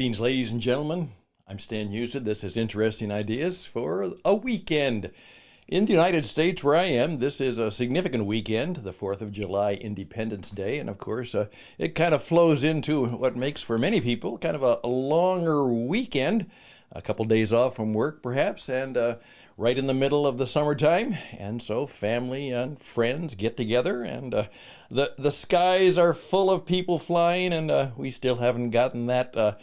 Greetings, ladies and gentlemen. I'm Stan Houston. This is Interesting Ideas for a weekend. In the United States, where I am, this is a significant weekend, the 4th of July, Independence Day. And of course, it kind of flows into what makes for many people kind of a longer weekend, a couple days off from work perhaps, and right in the middle of the summertime. And so family and friends get together, and the skies are full of people flying, and we still haven't gotten that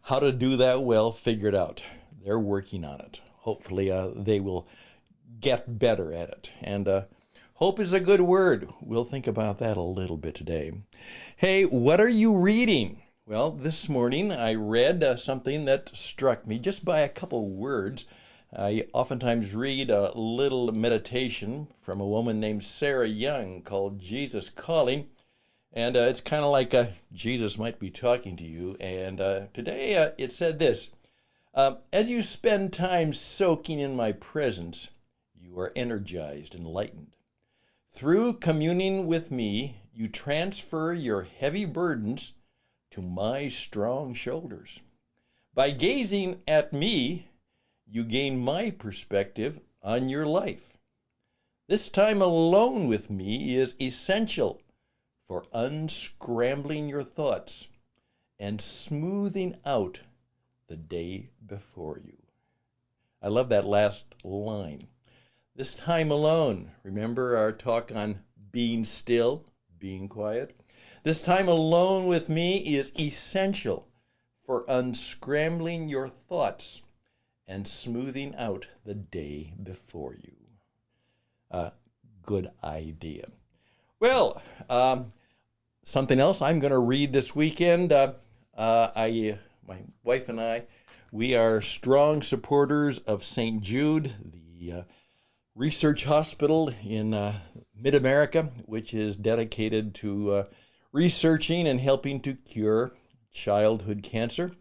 how to do that well figured out. They're working on it. Hopefully they will get better at it. And hope is a good word. We'll think about that a little bit today. Hey, what are you reading? Well, this morning I read something that struck me just by a couple words. I oftentimes read a little meditation from a woman named Sarah Young called Jesus Calling. And it's kind of like Jesus might be talking to you. And today it said this: as you spend time soaking in my presence, you are energized and lightened. Through communing with me, you transfer your heavy burdens to my strong shoulders. By gazing at me, you gain my perspective on your life. This time alone with me is essential for unscrambling your thoughts and smoothing out the day before you. I love that last line. This time alone. Remember our talk on being still, being quiet? This time alone with me is essential for unscrambling your thoughts and smoothing out the day before you. Good idea. Well, something else I'm going to read this weekend. My wife and I, we are strong supporters of St. Jude, the research hospital in mid-America, which is dedicated to researching and helping to cure childhood cancer.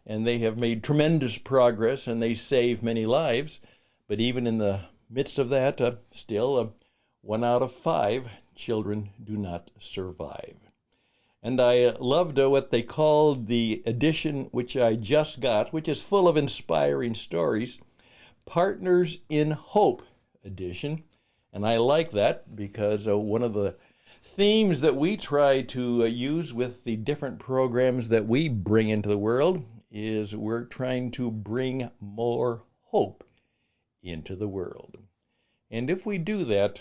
And they have made tremendous progress, and they save many lives. But even in the midst of that, still 1 out of 5 children do not survive. And I loved what they called the edition which I just got, which is full of inspiring stories, Partners in Hope edition. And I like that because one of the themes that we try to use with the different programs that we bring into the world is we're trying to bring more hope into the world. And if we do that,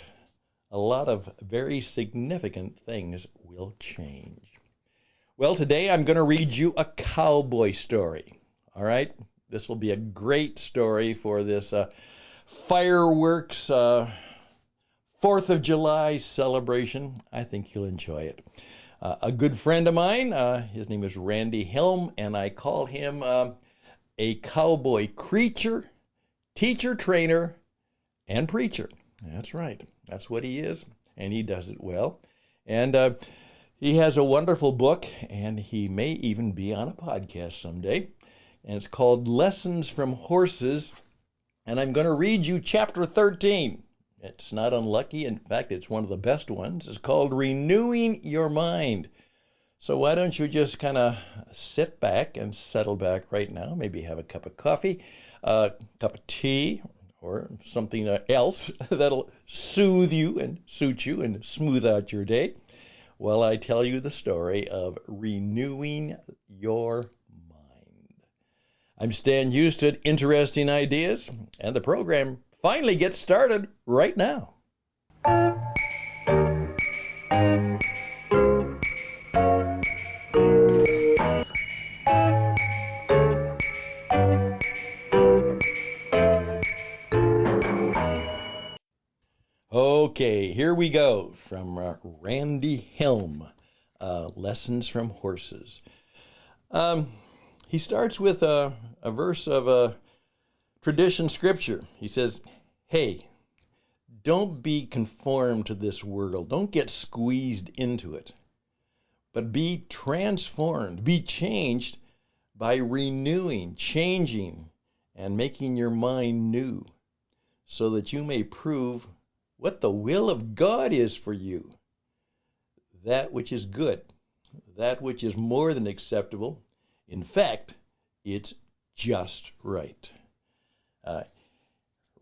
a lot of very significant things will change. Well, today I'm going to read you a cowboy story. All right? This will be a great story for this fireworks 4th of July celebration. I think you'll enjoy it. A good friend of mine, his name is Randy Helm, and I call him a cowboy creature, teacher, trainer, and preacher. That's right. That's what he is, and he does it well. And he has a wonderful book, and he may even be on a podcast someday. And it's called Lessons from Horses. And I'm going to read you chapter 13. It's not unlucky. In fact, it's one of the best ones. It's called Renewing Your Mind. So why don't you just kind of sit back and settle back right now. Maybe have a cup of coffee, a cup of tea, or something else that'll soothe you and suit you and smooth out your day while I tell you the story of renewing your mind. I'm Stan Houston, Interesting Ideas, and the program finally gets started right now. Okay, here we go from Randy Helm, Lessons from Horses. He starts with a verse of tradition scripture. He says, hey, don't be conformed to this world. Don't get squeezed into it, but be transformed, be changed by renewing, changing, and making your mind new so that you may prove what the will of God is for you, that which is good, that which is more than acceptable, in fact, It's just right. Uh,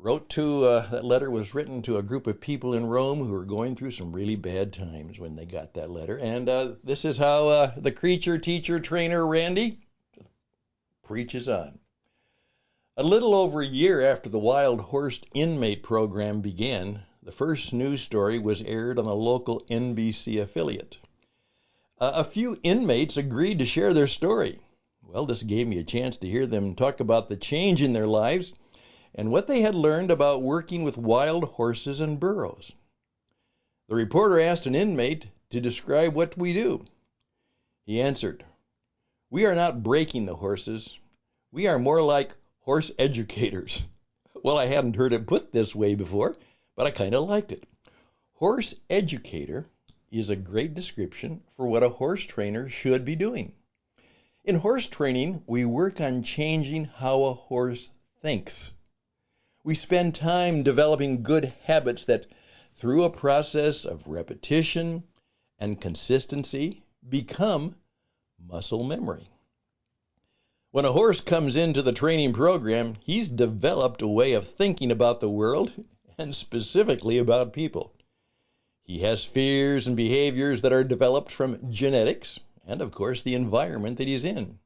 that letter was written to a group of people in Rome who were going through some really bad times when they got that letter. And this is how the creature, teacher, trainer, Randy, preaches on. A little over a year after the Wild Horse Inmate program began, the first news story was aired on a local NBC affiliate. A few inmates agreed to share their story. Well, this gave me a chance to hear them talk about the change in their lives and what they had learned about working with wild horses and burros. The reporter asked an inmate to describe what we do. He answered, "We are not breaking the horses. We are more like horse educators." Well, I hadn't heard it put this way before, but I kind of liked it. Horse educator is a great description for what a horse trainer should be doing. In horse training, we work on changing how a horse thinks. We spend time developing good habits that, through a process of repetition and consistency, become muscle memory. When a horse comes into the training program, he's developed a way of thinking about the world and specifically about people. He has fears and behaviors that are developed from genetics and, of course, the environment that he's in.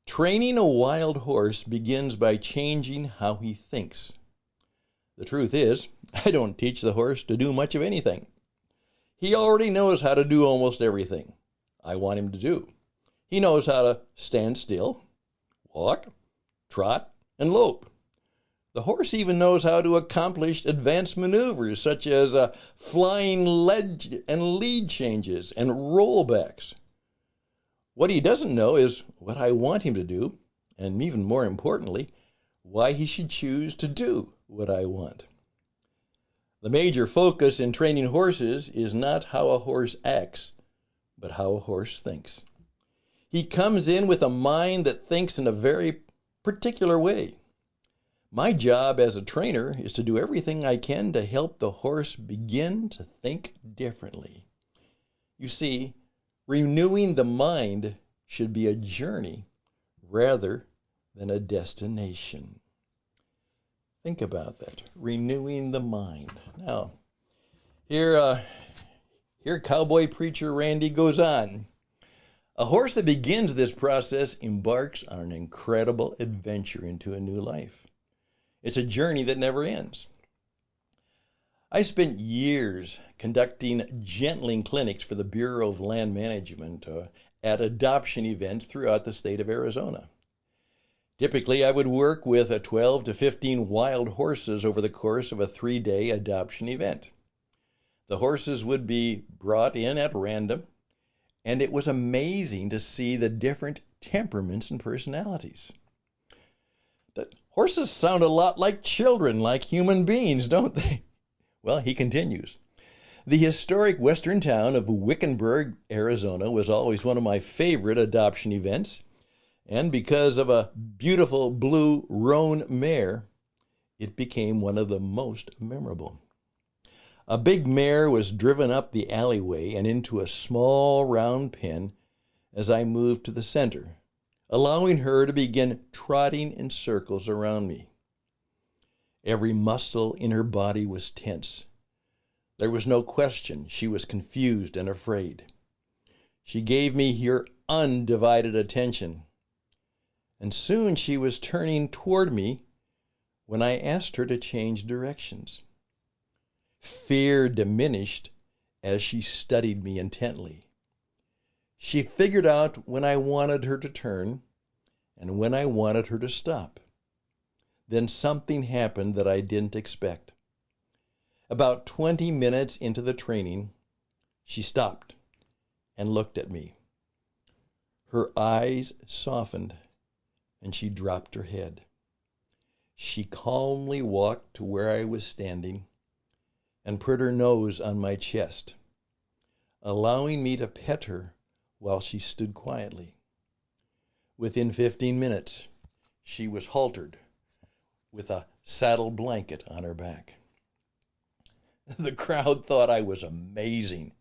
Training a wild horse begins by changing how he thinks. The truth is, I don't teach the horse to do much of anything. He already knows how to do almost everything I want him to do. He knows how to stand still, walk, trot, and lope. The horse even knows how to accomplish advanced maneuvers such as flying ledge and lead changes and rollbacks. What he doesn't know is what I want him to do, and even more importantly, why he should choose to do what I want. The major focus in training horses is not how a horse acts, but how a horse thinks. He comes in with a mind that thinks in a very particular way. My job as a trainer is to do everything I can to help the horse begin to think differently. You see, renewing the mind should be a journey rather than a destination. Think about that. Renewing the mind. Now, here cowboy preacher Randy goes on. A horse that begins this process embarks on an incredible adventure into a new life. It's a journey that never ends. I spent years conducting gentling clinics for the Bureau of Land Management at adoption events throughout the state of Arizona. Typically, I would work with 12 to 15 wild horses over the course of a 3-day adoption event. The horses would be brought in at random, and it was amazing to see the different temperaments and personalities. The horses sound a lot like children, like human beings, don't they? Well, he continues. The historic western town of Wickenburg, Arizona, was always one of my favorite adoption events, and because of a beautiful blue roan mare, it became one of the most memorable. A big mare was driven up the alleyway and into a small round pen as I moved to the center, allowing her to begin trotting in circles around me. Every muscle in her body was tense. There was no question she was confused and afraid. She gave me her undivided attention, and soon she was turning toward me when I asked her to change directions. Fear diminished as she studied me intently. She figured out when I wanted her to turn and when I wanted her to stop. Then something happened that I didn't expect. About 20 minutes into the training, she stopped and looked at me. Her eyes softened and she dropped her head. She calmly walked to where I was standing and put her nose on my chest, allowing me to pet her while she stood quietly. Within 15 minutes, she was haltered with a saddle blanket on her back. The crowd thought I was amazing,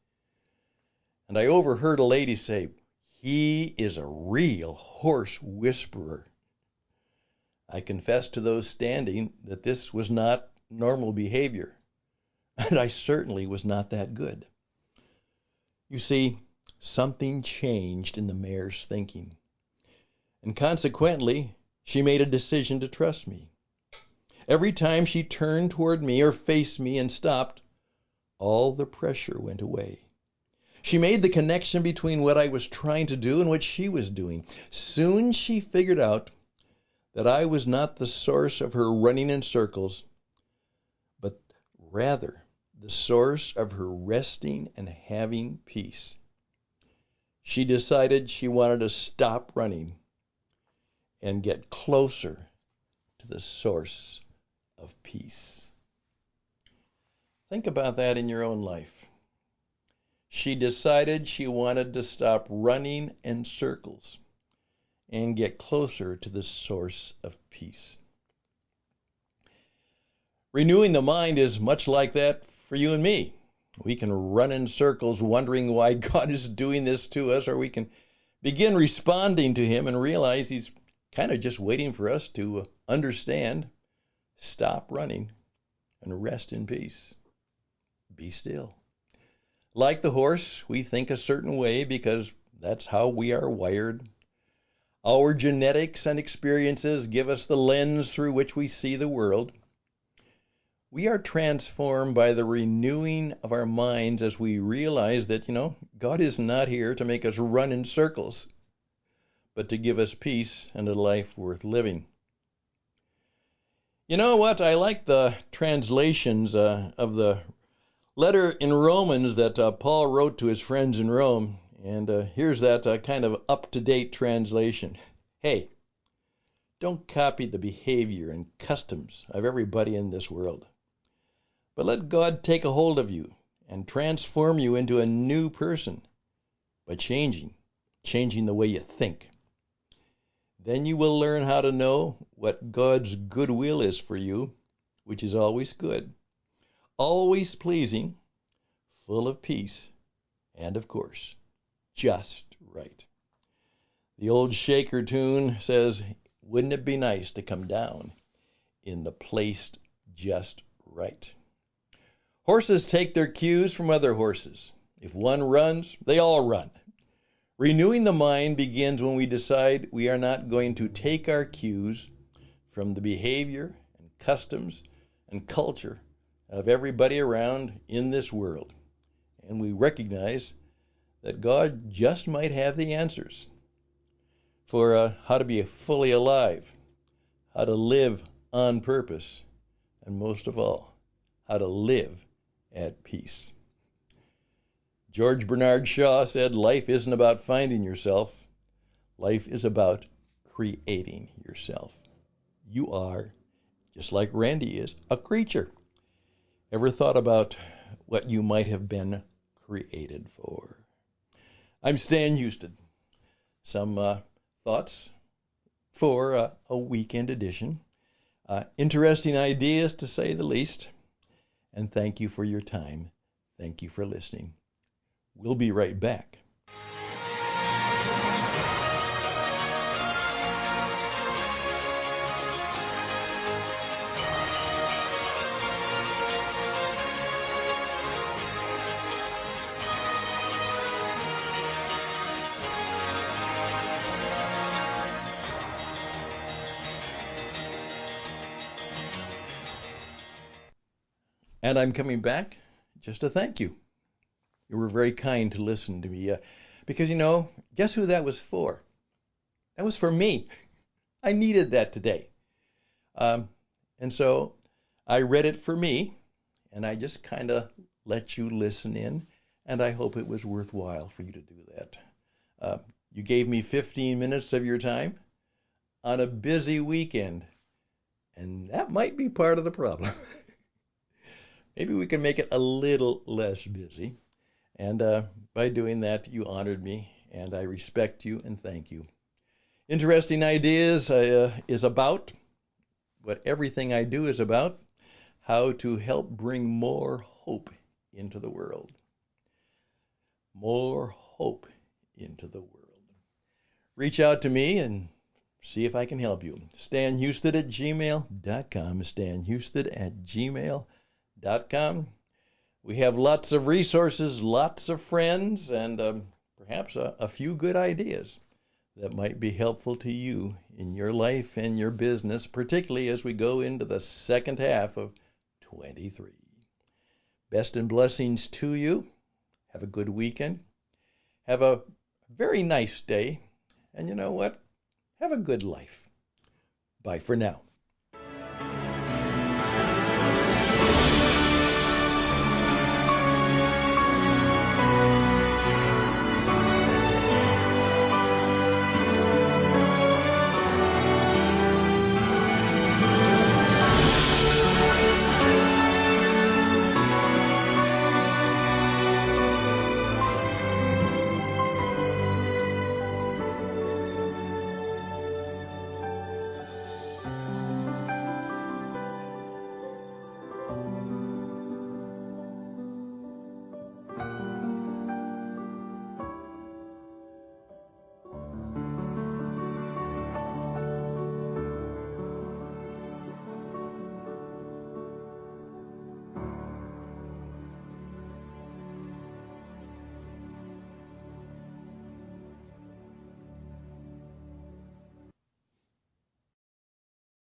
and I overheard a lady say, He is a real horse whisperer. I confess to those standing that this was not normal behavior, and I certainly was not that good. You see, something changed in the mare's thinking, and consequently, she made a decision to trust me. Every time she turned toward me or faced me and stopped, all the pressure went away. She made the connection between what I was trying to do and what she was doing. Soon she figured out that I was not the source of her running in circles, but rather the source of her resting and having peace. She decided she wanted to stop running and get closer to the source of peace. Think about that in your own life. She decided she wanted to stop running in circles and get closer to the source of peace. Renewing the mind is much like that for you and me. We can run in circles wondering why God is doing this to us, or we can begin responding to Him and realize He's kind of just waiting for us to understand, stop running, and rest in peace. Be still. Like the horse, we think a certain way because that's how we are wired. Our genetics and experiences give us the lens through which we see the world. We are transformed by the renewing of our minds as we realize that, God is not here to make us run in circles, but to give us peace and a life worth living. You know what? I like the translations of the letter in Romans that Paul wrote to his friends in Rome. And here's that kind of up-to-date translation. Hey, don't copy the behavior and customs of everybody in this world, but let God take a hold of you and transform you into a new person by changing the way you think. Then you will learn how to know what God's good will is for you, which is always good, always pleasing, full of peace, and of course, just right. The old Shaker tune says, wouldn't it be nice to come down in the place just right? Horses take their cues from other horses. If one runs, they all run. Renewing the mind begins when we decide we are not going to take our cues from the behavior and customs and culture of everybody around in this world. And we recognize that God just might have the answers for how to be fully alive, how to live on purpose, and most of all, how to live at peace. George Bernard Shaw said, life isn't about finding yourself. Life is about creating yourself. You are, just like Randy is, a creature. Ever thought about what you might have been created for? I'm Stan Houston. Some thoughts for a weekend edition. Interesting ideas, to say the least. And thank you for your time. Thank you for listening. We'll be right back. And I'm coming back just to thank you. You were very kind to listen to me. Because, guess who that was for? That was for me. I needed that today. And so I read it for me, and I just kind of let you listen in, and I hope it was worthwhile for you to do that. You gave me 15 minutes of your time on a busy weekend, and that might be part of the problem. Maybe we can make it a little less busy. And by doing that, you honored me, and I respect you and thank you. Interesting Ideas is about what everything I do is about, how to help bring more hope into the world. More hope into the world. reach out to me and see if I can help you. StanHouston@gmail.com. StanHouston@gmail.com. We have lots of resources, lots of friends, and perhaps a few good ideas that might be helpful to you in your life and your business, particularly as we go into the second half of 23. Best and blessings to you. Have a good weekend. Have a very nice day. And you know what? Have a good life. Bye for now.